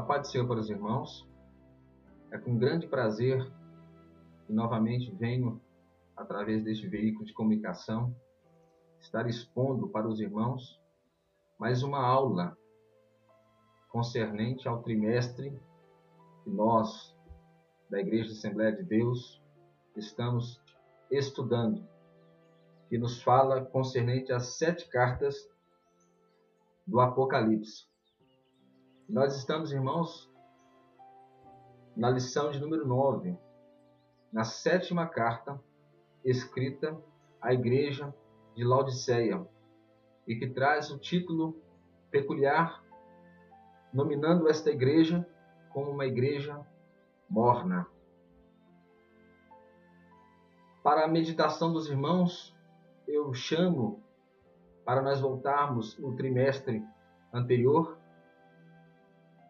A paz do Senhor para os irmãos. É com grande prazer que novamente venho, através deste veículo de comunicação, estar expondo para os irmãos mais uma aula concernente ao trimestre que nós, da Igreja Assembleia de Deus, estamos estudando, que nos fala concernente às 7 cartas do Apocalipse. Nós estamos, irmãos, na lição de número 9, na 7ª carta escrita à Igreja de Laodiceia, e que traz o título peculiar, nominando esta igreja como uma igreja morna. Para a meditação dos irmãos, eu chamo para nós voltarmos no trimestre anterior,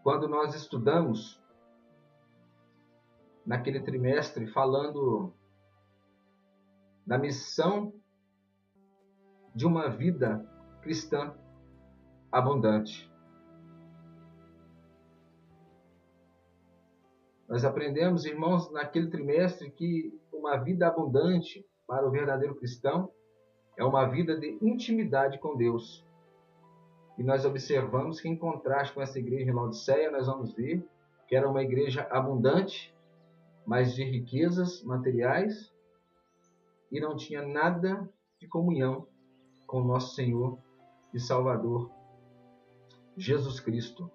quando nós estudamos naquele trimestre falando da missão de uma vida cristã abundante. Nós aprendemos, irmãos, naquele trimestre que uma vida abundante para o verdadeiro cristão é uma vida de intimidade com Deus. E nós observamos que, em contraste com essa igreja em Laodiceia, nós vamos ver que era uma igreja abundante, mas de riquezas materiais, e não tinha nada de comunhão com o nosso Senhor e Salvador, Jesus Cristo.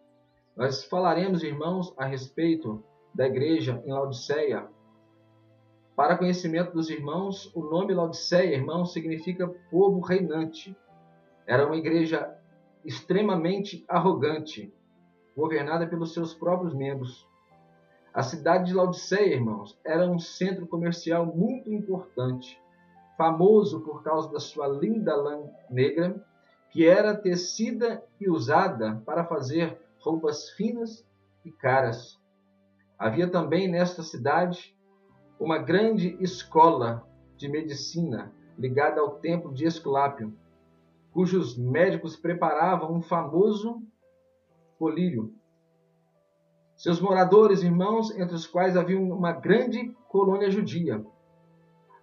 Nós falaremos, irmãos, a respeito da igreja em Laodiceia. Para conhecimento dos irmãos, o nome Laodiceia, irmão, significa povo reinante. Era uma igreja extremamente arrogante, governada pelos seus próprios membros. A cidade de Laodiceia, irmãos, era um centro comercial muito importante, famoso por causa da sua linda lã negra, que era tecida e usada para fazer roupas finas e caras. Havia também nesta cidade uma grande escola de medicina ligada ao templo de Esculápio, cujos médicos preparavam um famoso colírio. Seus moradores, irmãos, entre os quais havia uma grande colônia judia,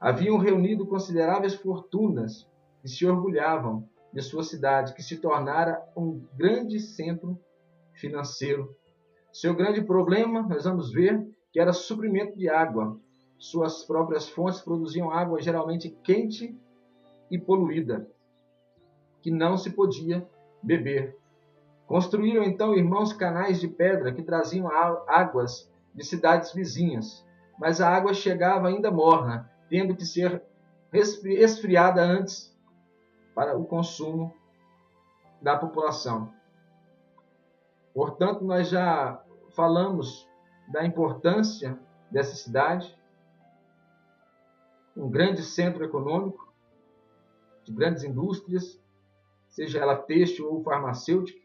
haviam reunido consideráveis fortunas e se orgulhavam de sua cidade, que se tornara um grande centro financeiro. Seu grande problema, nós vamos ver, que era suprimento de água. Suas próprias fontes produziam água geralmente quente e poluída, que não se podia beber. Construíram então, irmãos, canais de pedra que traziam águas de cidades vizinhas, mas a água chegava ainda morna, tendo que ser esfriada antes para o consumo da população. Portanto, nós já falamos da importância dessa cidade, um grande centro econômico, de grandes indústrias, seja ela têxtil ou farmacêutica,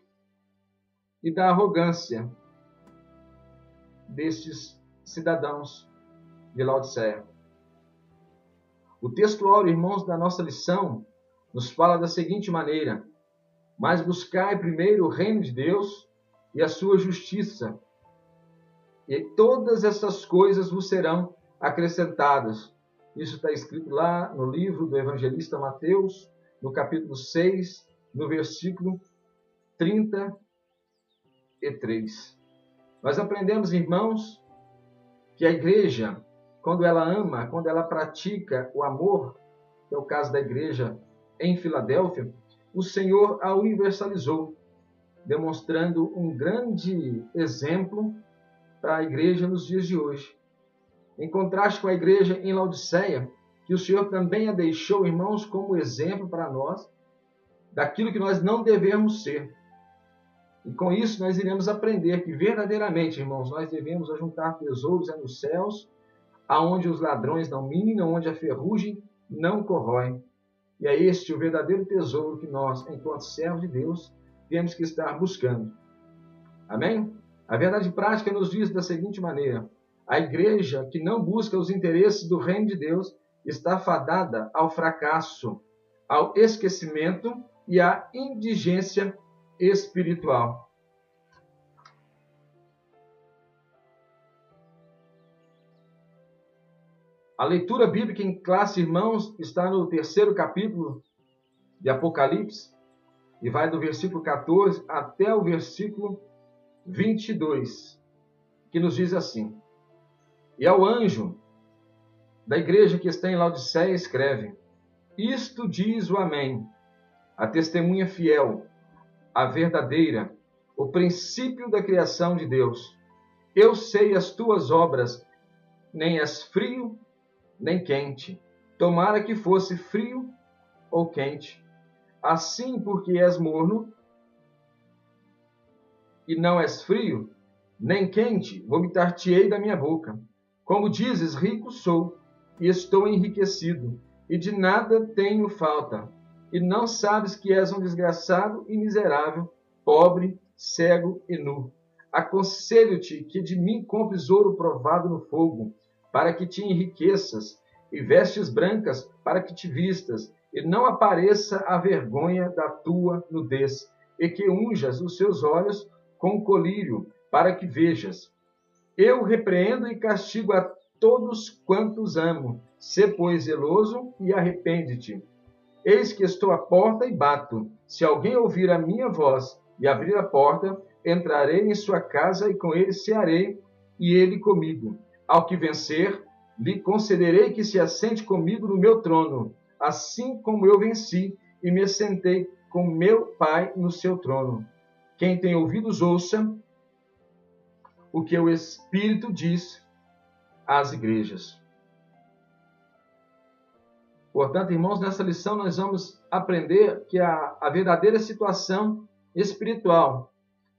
e da arrogância destes cidadãos de Laodiceia. O texto áureo, irmãos, da nossa lição, nos fala da seguinte maneira: mas buscai primeiro o reino de Deus e a sua justiça, e todas essas coisas vos serão acrescentadas. Isso está escrito lá no livro do evangelista Mateus, no capítulo 6, no versículo 33. Nós aprendemos, irmãos, que a igreja, quando ela ama, quando ela pratica o amor, que é o caso da igreja em Filadélfia, o Senhor a universalizou, demonstrando um grande exemplo para a igreja nos dias de hoje. Em contraste com a igreja em Laodiceia, que o Senhor também a deixou, irmãos, como exemplo para nós, daquilo que nós não devemos ser. E com isso nós iremos aprender que verdadeiramente, irmãos, nós devemos ajuntar tesouros nos céus, aonde os ladrões não minam, onde a ferrugem não corrói. E é este o verdadeiro tesouro que nós, enquanto servos de Deus, temos que estar buscando. Amém? A verdade prática nos diz da seguinte maneira: a igreja que não busca os interesses do reino de Deus está fadada ao fracasso, ao esquecimento e à indigência espiritual. A leitura bíblica em classe, irmãos, está no 3º capítulo de Apocalipse e vai do versículo 14 até o versículo 22, que nos diz assim: E ao anjo da igreja que está em Laodiceia escreve: Isto diz o Amém, a testemunha fiel, a verdadeira, o princípio da criação de Deus. Eu sei as tuas obras, nem és frio, nem quente. Tomara que fosse frio ou quente. Assim, porque és morno e não és frio, nem quente, vomitar-te-ei da minha boca. Como dizes, rico sou, e estou enriquecido, e de nada tenho falta. E não sabes que és um desgraçado e miserável, pobre, cego e nu. Aconselho-te que de mim compres ouro provado no fogo, para que te enriqueças, e vestes brancas para que te vistas, e não apareça a vergonha da tua nudez, e que unjas os seus olhos com colírio, para que vejas. Eu repreendo e castigo a todos quantos amo. Sê, pois, zeloso e arrepende-te. Eis que estou à porta e bato. Se alguém ouvir a minha voz e abrir a porta, entrarei em sua casa e com ele cearei, e ele comigo. Ao que vencer, lhe concederei que se assente comigo no meu trono, assim como eu venci e me assentei com meu Pai no seu trono. Quem tem ouvidos, ouça o que o Espírito diz às igrejas. Portanto, irmãos, nessa lição nós vamos aprender que a verdadeira situação espiritual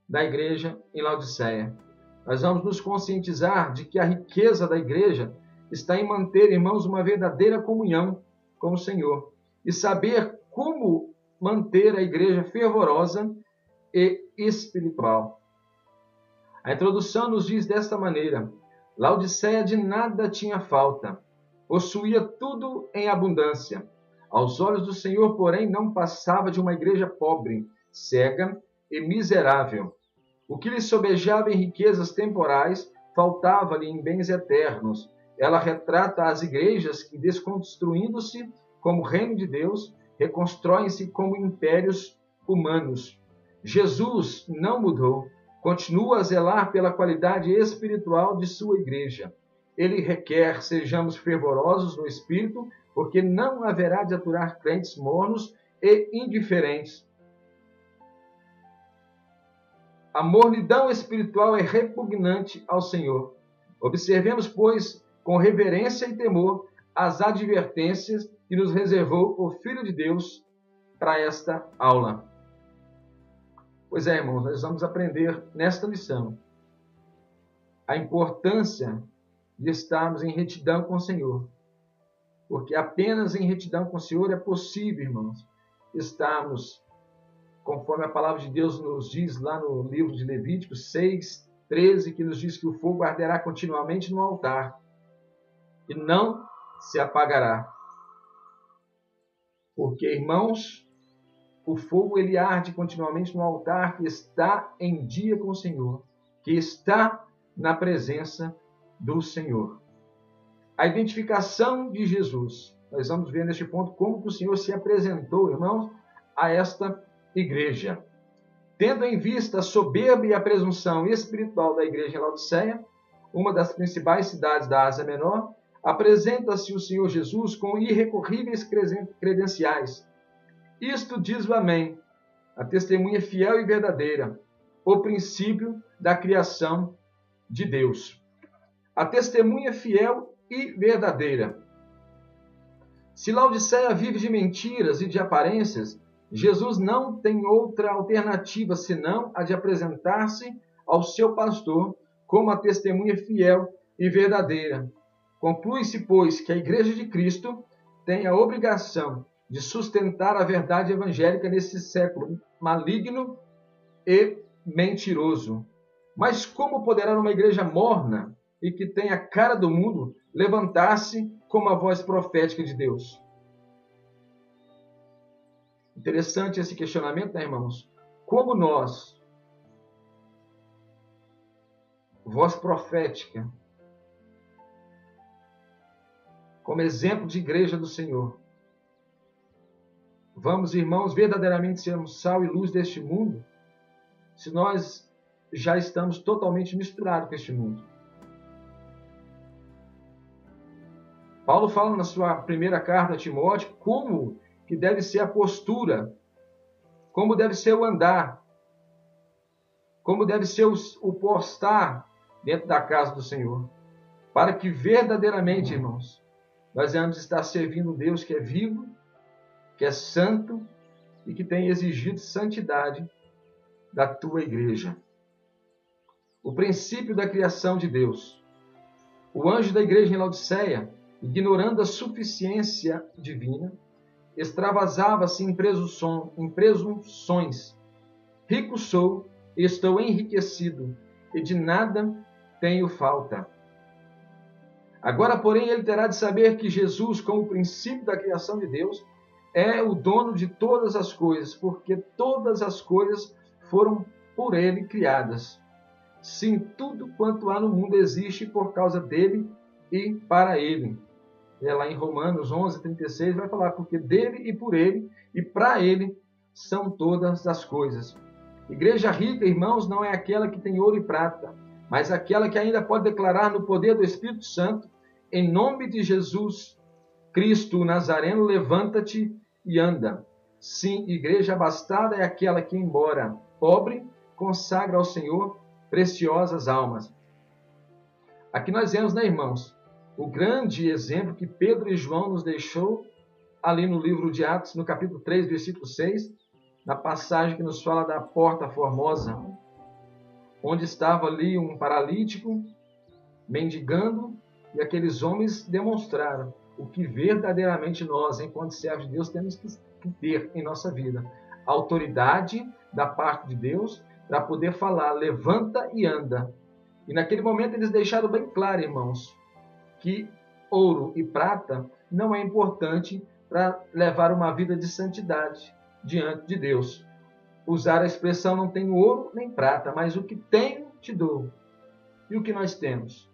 da igreja em Laodiceia. Nós vamos nos conscientizar de que a riqueza da igreja está em manter, irmãos, uma verdadeira comunhão com o Senhor e saber como manter a igreja fervorosa e espiritual. A introdução nos diz desta maneira: Laodiceia de nada tinha falta, possuía tudo em abundância. Aos olhos do Senhor, porém, não passava de uma igreja pobre, cega e miserável. O que lhe sobejava em riquezas temporais, faltava-lhe em bens eternos. Ela retrata as igrejas que, desconstruindo-se como reino de Deus, reconstroem-se como impérios humanos. Jesus não mudou. Continua a zelar pela qualidade espiritual de sua igreja. Ele requer sejamos fervorosos no espírito, porque não haverá de aturar crentes mornos e indiferentes. A mornidão espiritual é repugnante ao Senhor. Observemos, pois, com reverência e temor, as advertências que nos reservou o Filho de Deus para esta aula. Pois é, irmãos, nós vamos aprender nesta lição a importância de estarmos em retidão com o Senhor. Porque apenas em retidão com o Senhor é possível, irmãos, estarmos, conforme a palavra de Deus nos diz lá no livro de Levíticos 6:13, que nos diz que o fogo arderá continuamente no altar e não se apagará. Porque, irmãos, o fogo ele arde continuamente no altar que está em dia com o Senhor, que está na presença do Senhor. A identificação de Jesus. Nós vamos ver neste ponto como que o Senhor se apresentou, irmãos, a esta igreja. Tendo em vista a soberba e a presunção espiritual da igreja em Laodiceia, uma das principais cidades da Ásia Menor, apresenta-se o Senhor Jesus com irrecorríveis credenciais. Isto diz o Amém, a testemunha fiel e verdadeira, o princípio da criação de Deus. A testemunha fiel e verdadeira. Se Laodiceia vive de mentiras e de aparências, Jesus não tem outra alternativa senão a de apresentar-se ao seu pastor como a testemunha fiel e verdadeira. Conclui-se, pois, que a Igreja de Cristo tem a obrigação de sustentar a verdade evangélica nesse século maligno e mentiroso. Mas como poderá uma igreja morna e que tem a cara do mundo levantar-se como a voz profética de Deus? Interessante esse questionamento, né, irmãos? Como nós, voz profética, como exemplo de igreja do Senhor. Vamos, irmãos, verdadeiramente sermos sal e luz deste mundo, se nós já estamos totalmente misturados com este mundo. Paulo fala na sua primeira carta a Timóteo como que deve ser a postura, como deve ser o andar, como deve ser o postar dentro da casa do Senhor, para que verdadeiramente, irmãos, nós vamos estar servindo um Deus que é vivo, que é santo e que tem exigido santidade da tua igreja. O princípio da criação de Deus. O anjo da igreja em Laodiceia, ignorando a suficiência divina, extravasava-se em presunções. Rico sou, estou enriquecido, e de nada tenho falta. Agora, porém, ele terá de saber que Jesus, como o princípio da criação de Deus, é o dono de todas as coisas, porque todas as coisas foram por ele criadas. Sim, tudo quanto há no mundo existe por causa dele e para ele. É lá em Romanos 11:36 vai falar, porque dele e por ele e para ele são todas as coisas. Igreja rica, irmãos, não é aquela que tem ouro e prata, mas aquela que ainda pode declarar no poder do Espírito Santo, em nome de Jesus Cristo Nazareno, levanta-te e anda. Sim, igreja abastada é aquela que, embora pobre, consagra ao Senhor preciosas almas. Aqui nós vemos, né, irmãos, o grande exemplo que Pedro e João nos deixou ali no livro de Atos, no capítulo 3, versículo 6, na passagem que nos fala da porta formosa, onde estava ali um paralítico mendigando, e aqueles homens demonstraram o que verdadeiramente nós, enquanto servos de Deus, temos que ter em nossa vida. A autoridade da parte de Deus para poder falar, levanta e anda. E naquele momento eles deixaram bem claro, irmãos, que ouro e prata não é importante para levar uma vida de santidade diante de Deus. Usar a expressão não tenho ouro nem prata, mas o que tenho te dou. E o que nós temos?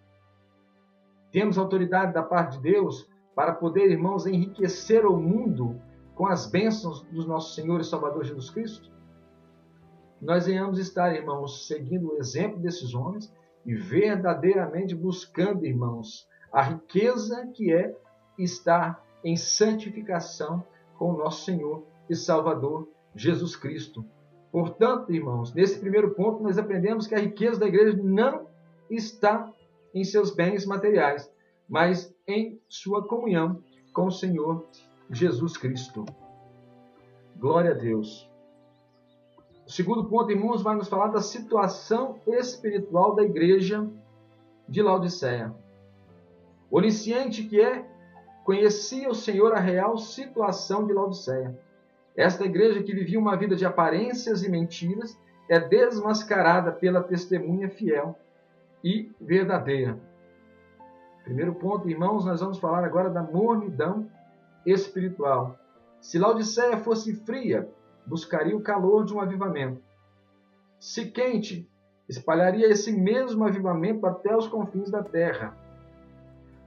Temos autoridade da parte de Deus para poder, irmãos, enriquecer o mundo com as bênçãos do nosso Senhor e Salvador Jesus Cristo? Nós venhamos estar, irmãos, seguindo o exemplo desses homens e verdadeiramente buscando, irmãos, a riqueza que é estar em santificação com o nosso Senhor e Salvador Jesus Cristo. Portanto, irmãos, nesse primeiro ponto nós aprendemos que a riqueza da igreja não está em seus bens materiais, mas em sua comunhão com o Senhor Jesus Cristo. Glória a Deus. O segundo ponto, irmãos, vai nos falar da situação espiritual da igreja de Laodiceia. O onisciente que conhecia o Senhor a real situação de Laodiceia. Esta igreja que vivia uma vida de aparências e mentiras é desmascarada pela testemunha fiel e verdadeira. Primeiro ponto, irmãos, nós vamos falar agora da mornidão espiritual. Se Laodiceia fosse fria, buscaria o calor de um avivamento. Se quente, espalharia esse mesmo avivamento até os confins da terra.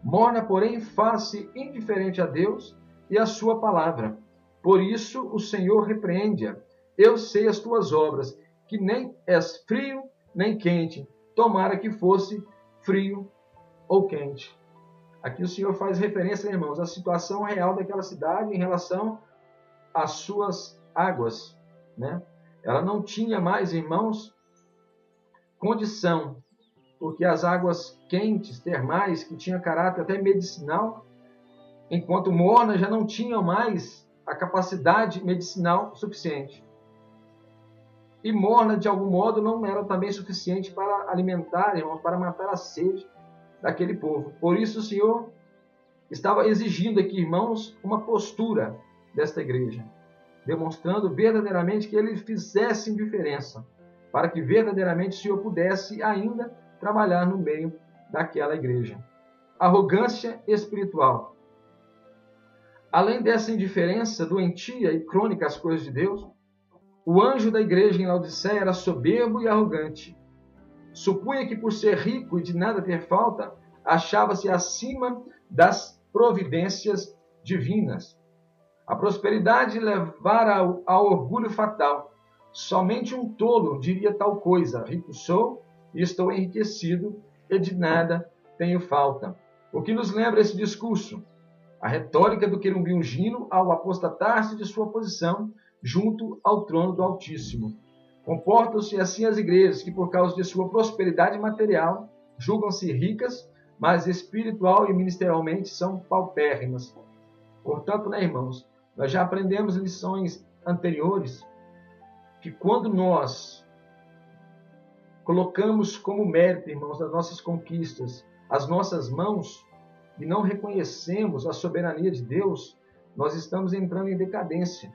Morna, porém, faz-se indiferente a Deus e a sua palavra. Por isso o Senhor repreende-a. Eu sei as tuas obras, que nem és frio nem quente. Tomara que fosse frio ou quente. Aqui o Senhor faz referência, irmãos, à situação real daquela cidade em relação às suas águas, né? Ela não tinha mais, irmãos, condição, porque as águas quentes, termais, que tinham caráter até medicinal, enquanto mornas já não tinham mais a capacidade medicinal suficiente. E morna, de algum modo, não era também suficiente para alimentar, irmãos, para matar a sede daquele povo. Por isso o Senhor estava exigindo aqui, irmãos, uma postura desta igreja, demonstrando verdadeiramente que ele fizesse diferença, para que verdadeiramente o Senhor pudesse ainda trabalhar no meio daquela igreja. Arrogância espiritual. Além dessa indiferença doentia e crônica às coisas de Deus, o anjo da igreja em Laodiceia era soberbo e arrogante. Supunha que por ser rico e de nada ter falta, achava-se acima das providências divinas. A prosperidade levará ao orgulho fatal. Somente um tolo diria tal coisa: rico sou e estou enriquecido, e de nada tenho falta. O que nos lembra esse discurso? A retórica do querubim ungino ao apostatar-se de sua posição junto ao trono do Altíssimo. Comportam-se assim as igrejas que, por causa de sua prosperidade material, julgam-se ricas, mas espiritual e ministerialmente são paupérrimas. Portanto, irmãos, nós já aprendemos em lições anteriores que quando nós colocamos como mérito, irmãos, as nossas conquistas, as nossas mãos, e não reconhecemos a soberania de Deus, nós estamos entrando em decadência.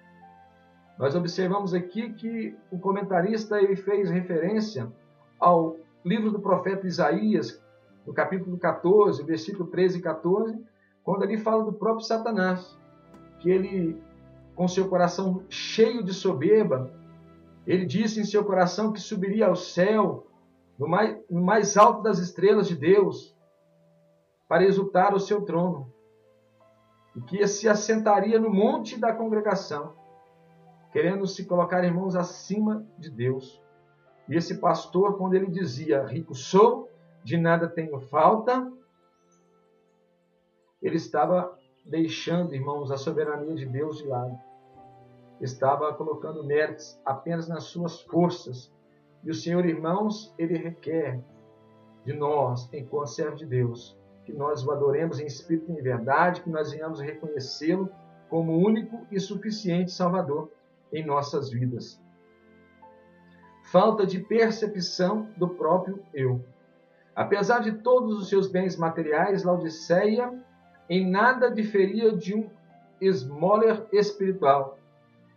Nós observamos aqui que o comentarista ele fez referência ao livro do profeta Isaías, no capítulo 14, versículo 13 e 14, quando ele fala do próprio Satanás, que ele, com seu coração cheio de soberba, ele disse em seu coração que subiria ao céu, no mais alto das estrelas de Deus, para exultar o seu trono, e que se assentaria no monte da congregação, querendo se colocar, irmãos, acima de Deus. E esse pastor, quando ele dizia, rico sou, de nada tenho falta, ele estava deixando, irmãos, a soberania de Deus de lado. Estava colocando méritos apenas nas suas forças. E o Senhor, irmãos, ele requer de nós, enquanto servos de Deus, que nós o adoremos em espírito e em verdade, que nós venhamos reconhecê-lo como único e suficiente Salvador em nossas vidas. Falta de percepção do próprio eu. Apesar de todos os seus bens materiais, Laodiceia em nada diferia de um esmoler espiritual.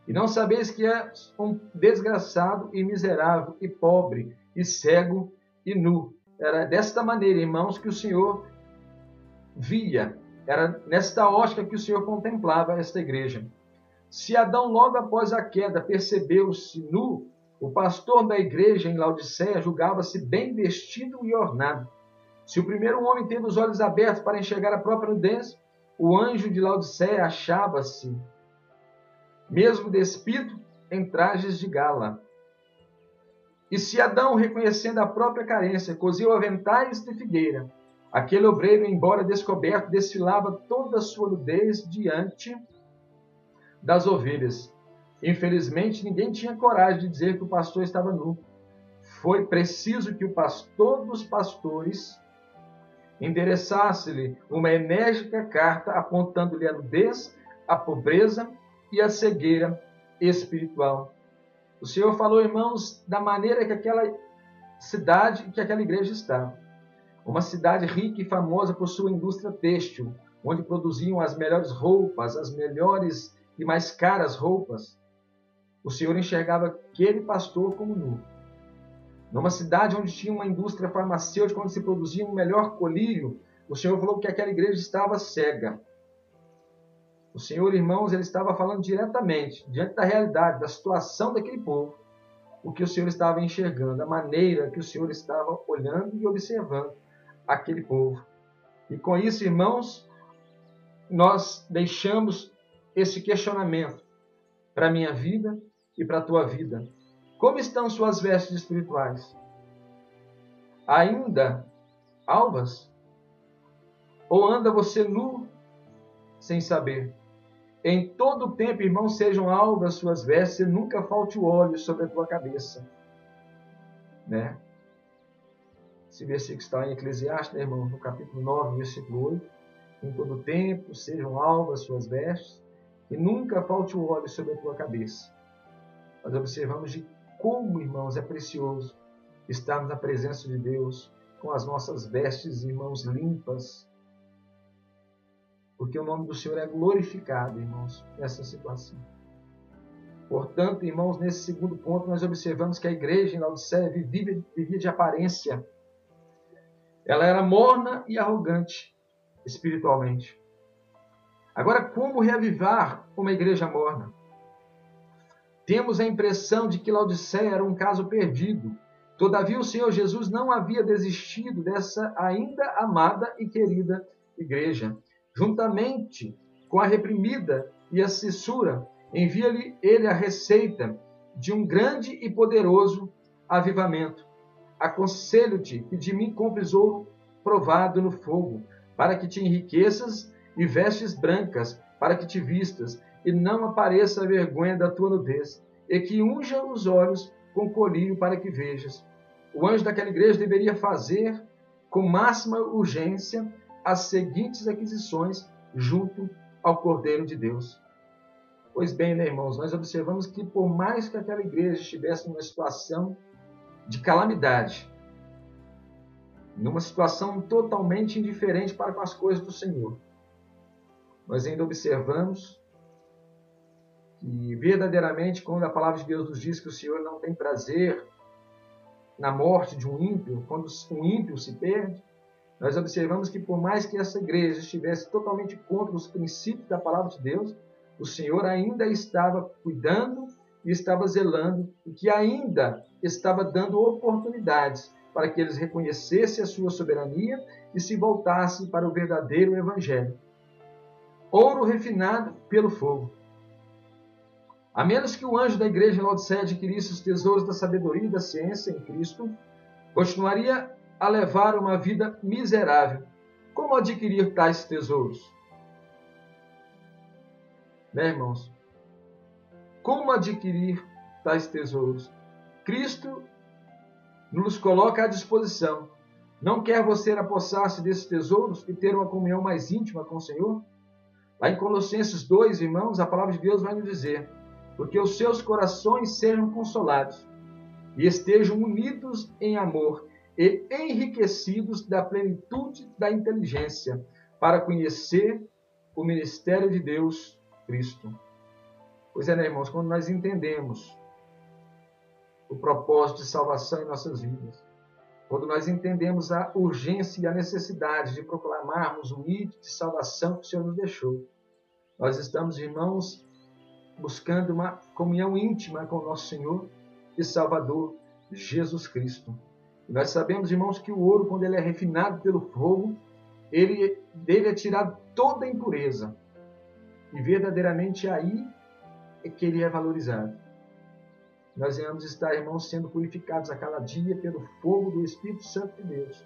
E não sabeis que é um desgraçado e miserável e pobre e cego e nu. Era desta maneira, irmãos, que o Senhor via. Era nesta ótica que o Senhor contemplava esta igreja. Se Adão, logo após a queda, percebeu-se nu, o pastor da igreja em Laodiceia julgava-se bem vestido e ornado. Se o primeiro homem teve os olhos abertos para enxergar a própria nudez, o anjo de Laodiceia achava-se, mesmo despido, em trajes de gala. E se Adão, reconhecendo a própria carência, cozeu aventais de figueira, aquele obreiro, embora descoberto, desfilava toda a sua nudez diante das ovelhas. Infelizmente, ninguém tinha coragem de dizer que o pastor estava nu. Foi preciso que o pastor dos pastores endereçasse-lhe uma enérgica carta apontando-lhe a nudez, a pobreza e a cegueira espiritual. O Senhor falou, irmãos, da maneira que aquela cidade, que aquela igreja estava. Uma cidade rica e famosa por sua indústria têxtil, onde produziam as melhores roupas, as melhores e mais caras roupas. O Senhor enxergava aquele pastor como nu. Numa cidade onde tinha uma indústria farmacêutica, onde se produzia um melhor colírio, o Senhor falou que aquela igreja estava cega. O Senhor, irmãos, ele estava falando diretamente, diante da realidade, da situação daquele povo, o que o Senhor estava enxergando, a maneira que o Senhor estava olhando e observando aquele povo. E com isso, irmãos, nós deixamos esse questionamento para a minha vida e para a tua vida. Como estão suas vestes espirituais? Ainda alvas? Ou anda você nu sem saber? Em todo o tempo, irmãos, sejam alvas suas vestes e nunca falte o óleo sobre a tua cabeça. Né? Esse versículo está em Eclesiastes, né, irmão? No capítulo 9, versículo 8. Em todo o tempo, sejam alvas suas vestes e nunca falte o óleo sobre a tua cabeça. Nós observamos de como, irmãos, é precioso estarmos na presença de Deus com as nossas vestes, irmãos, limpas. Porque o nome do Senhor é glorificado, irmãos, nessa situação. Portanto, irmãos, nesse segundo ponto, nós observamos que a igreja em Laodiceia vivia de aparência. Ela era morna e arrogante espiritualmente. Agora, como reavivar uma igreja morna? Temos a impressão de que Laodiceia era um caso perdido. Todavia, o Senhor Jesus não havia desistido dessa ainda amada e querida igreja. juntamente com a reprimida e a censura, envia-lhe ele a receita de um grande e poderoso avivamento. Aconselho-te que de mim compres ouro provado no fogo, para que te enriqueças, e vestes brancas, para que te vistas, e não apareça a vergonha da tua nudez, e que unja os olhos com colírio para que vejas. O anjo daquela igreja deveria fazer, com máxima urgência, as seguintes aquisições junto ao Cordeiro de Deus. Pois bem, né, irmãos, nós observamos que por mais que aquela igreja estivesse numa situação de calamidade, numa situação totalmente indiferente para com as coisas do Senhor, nós ainda observamos que verdadeiramente, quando a palavra de Deus nos diz que o Senhor não tem prazer na morte de um ímpio, quando um ímpio se perde, nós observamos que por mais que essa igreja estivesse totalmente contra os princípios da palavra de Deus, o Senhor ainda estava cuidando e estava zelando, e que ainda estava dando oportunidades para que eles reconhecessem a sua soberania e se voltassem para o verdadeiro evangelho. Ouro refinado pelo fogo. A menos que o anjo da igreja em Laodiceia adquirisse os tesouros da sabedoria e da ciência em Cristo, continuaria a levar uma vida miserável. Como adquirir tais tesouros? Né, irmãos? Como adquirir tais tesouros? Cristo nos coloca à disposição. Não quer você apossar-se desses tesouros e ter uma comunhão mais íntima com o Senhor? Lá em Colossenses 2, irmãos, a palavra de Deus vai nos dizer: porque os seus corações sejam consolados e estejam unidos em amor e enriquecidos da plenitude da inteligência, para conhecer o ministério de Deus, Cristo. Pois é, né, irmãos, quando nós entendemos o propósito de salvação em nossas vidas, quando nós entendemos a urgência e a necessidade de proclamarmos o hito de salvação que o Senhor nos deixou, nós estamos, irmãos, buscando uma comunhão íntima com o nosso Senhor e Salvador, Jesus Cristo. E nós sabemos, irmãos, que o ouro, quando ele é refinado pelo fogo, dele é tirado toda a impureza. E verdadeiramente aí é que ele é valorizado. Nós venhamos estar, irmãos, sendo purificados a cada dia pelo fogo do Espírito Santo de Deus,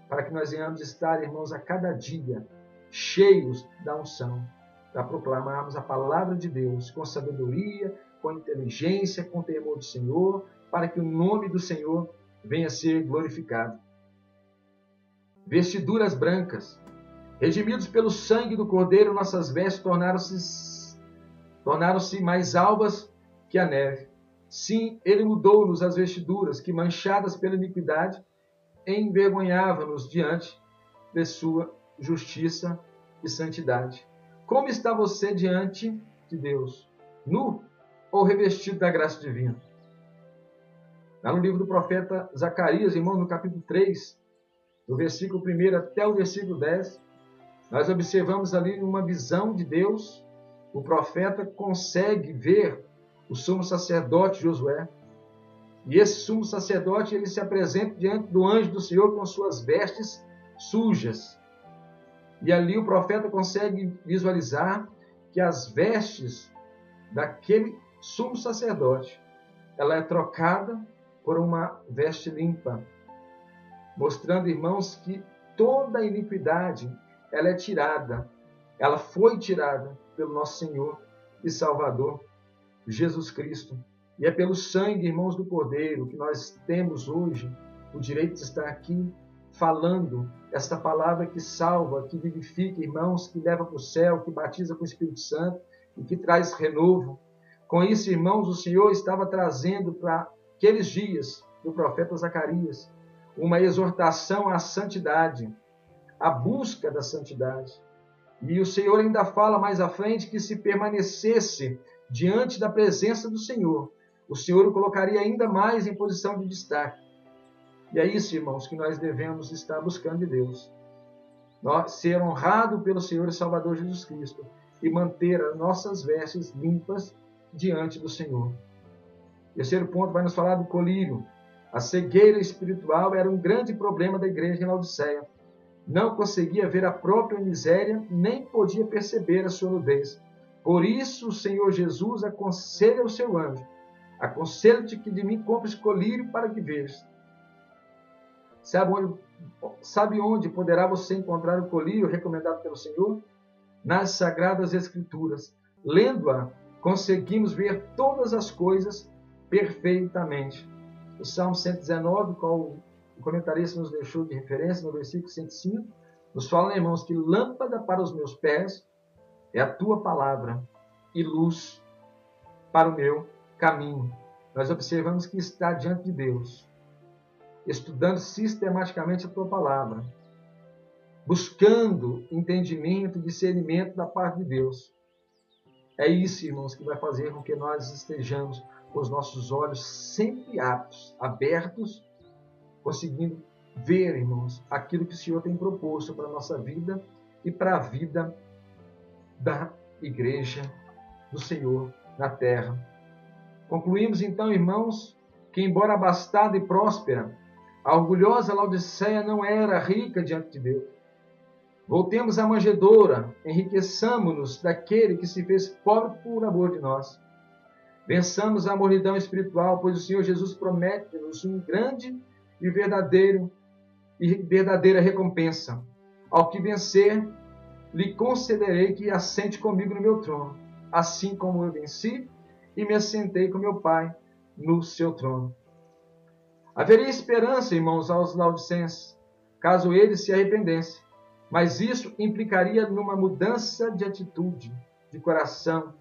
para que nós venhamos estar, irmãos, a cada dia cheios da unção, para proclamarmos a palavra de Deus com sabedoria, com inteligência, com temor do Senhor, para que o nome do Senhor venha a ser glorificado. Vestiduras brancas. Redimidos pelo sangue do Cordeiro, nossas vestes tornaram-se mais alvas que a neve. Sim, ele mudou-nos as vestiduras que, manchadas pela iniquidade, envergonhavam-nos diante de sua justiça e santidade. Como está você diante de Deus? Nu ou revestido da graça divina? Lá no livro do profeta Zacarias, irmãos, no capítulo 3, do versículo 1 até o versículo 10, nós observamos ali uma visão de Deus. O profeta consegue ver o sumo sacerdote Josué. E esse sumo sacerdote, ele se apresenta diante do anjo do Senhor com suas vestes sujas. E ali o profeta consegue visualizar que as vestes daquele sumo sacerdote, ela é trocada por uma veste limpa, mostrando, irmãos, que toda a iniquidade, ela é tirada, ela foi tirada pelo nosso Senhor e Salvador, Jesus Cristo. E é pelo sangue, irmãos, do Cordeiro, que nós temos hoje o direito de estar aqui falando esta palavra que salva, que vivifica, irmãos, que leva para o céu, que batiza com o Espírito Santo e que traz renovo. Com isso, irmãos, o Senhor estava trazendo para aqueles dias do profeta Zacarias uma exortação à santidade, à busca da santidade. E o Senhor ainda fala mais à frente que se permanecesse diante da presença do Senhor, o Senhor o colocaria ainda mais em posição de destaque. E é isso, irmãos, que nós devemos estar buscando de Deus. Ser honrado pelo Senhor e Salvador Jesus Cristo e manter as nossas vestes limpas diante do Senhor. Terceiro ponto vai nos falar do colírio. A cegueira espiritual era um grande problema da igreja em Laodiceia. não conseguia ver a própria miséria, nem podia perceber a sua nudez. Por isso o Senhor Jesus aconselha o seu anjo: aconselho-te que de mim compres colírio para que vejas. Sabe onde poderá você encontrar o colírio recomendado pelo Senhor? Nas Sagradas Escrituras. Lendo-a, conseguimos ver todas as coisas perfeitamente. O Salmo 119, qual o comentarista nos deixou de referência, no versículo 105, nos fala, irmãos, que lâmpada para os meus pés é a tua palavra e luz para o meu caminho. Nós observamos que está diante de Deus, estudando sistematicamente a tua palavra, buscando entendimento e discernimento da parte de Deus. É isso, irmãos, que vai fazer com que nós estejamos com os nossos olhos sempre aptos, abertos, conseguindo ver, irmãos, aquilo que o Senhor tem proposto para a nossa vida e para a vida da igreja do Senhor na terra. Concluímos então, irmãos, que embora abastada e próspera, a orgulhosa Laodiceia não era rica diante de Deus. Voltemos à manjedoura, enriqueçamos-nos daquele que se fez pobre por amor de nós. Vençamos a mornidão espiritual, pois o Senhor Jesus promete-nos um grande e verdadeira recompensa. Ao que vencer, lhe concederei que assente comigo no meu trono, assim como eu venci e me assentei com meu Pai no seu trono. Haveria esperança, irmãos, aos laodicenses, caso eles se arrependessem, mas isso implicaria numa mudança de atitude, de coração,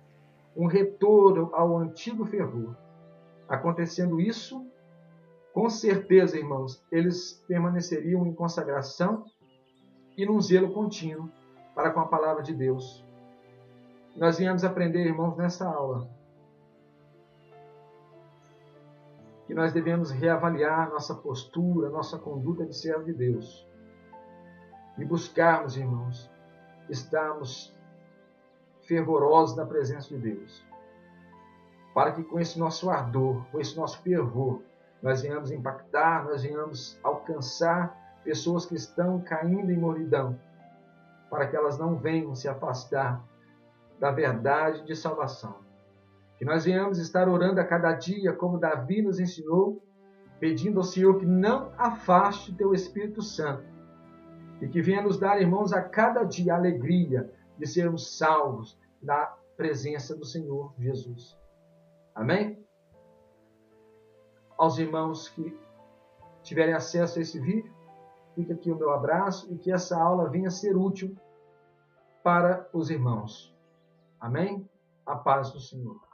um retorno ao antigo fervor. Acontecendo isso, com certeza, irmãos, eles permaneceriam em consagração e num zelo contínuo para com a palavra de Deus. Nós viemos aprender, irmãos, nessa aula, que nós devemos reavaliar nossa postura, nossa conduta de servo de Deus. E buscarmos, irmãos, estarmos fervorosos na presença de Deus. Para que com esse nosso ardor, com esse nosso fervor, nós venhamos impactar, nós venhamos alcançar pessoas que estão caindo em mornidão, para que elas não venham se afastar da verdade de salvação. Que nós venhamos estar orando a cada dia, como Davi nos ensinou, pedindo ao Senhor que não afaste teu Espírito Santo e que venha nos dar, irmãos, a cada dia a alegria de sermos salvos da presença do Senhor Jesus. Amém? Aos irmãos que tiverem acesso a esse vídeo, fica aqui o meu abraço e que essa aula venha ser útil para os irmãos. Amém? A paz do Senhor.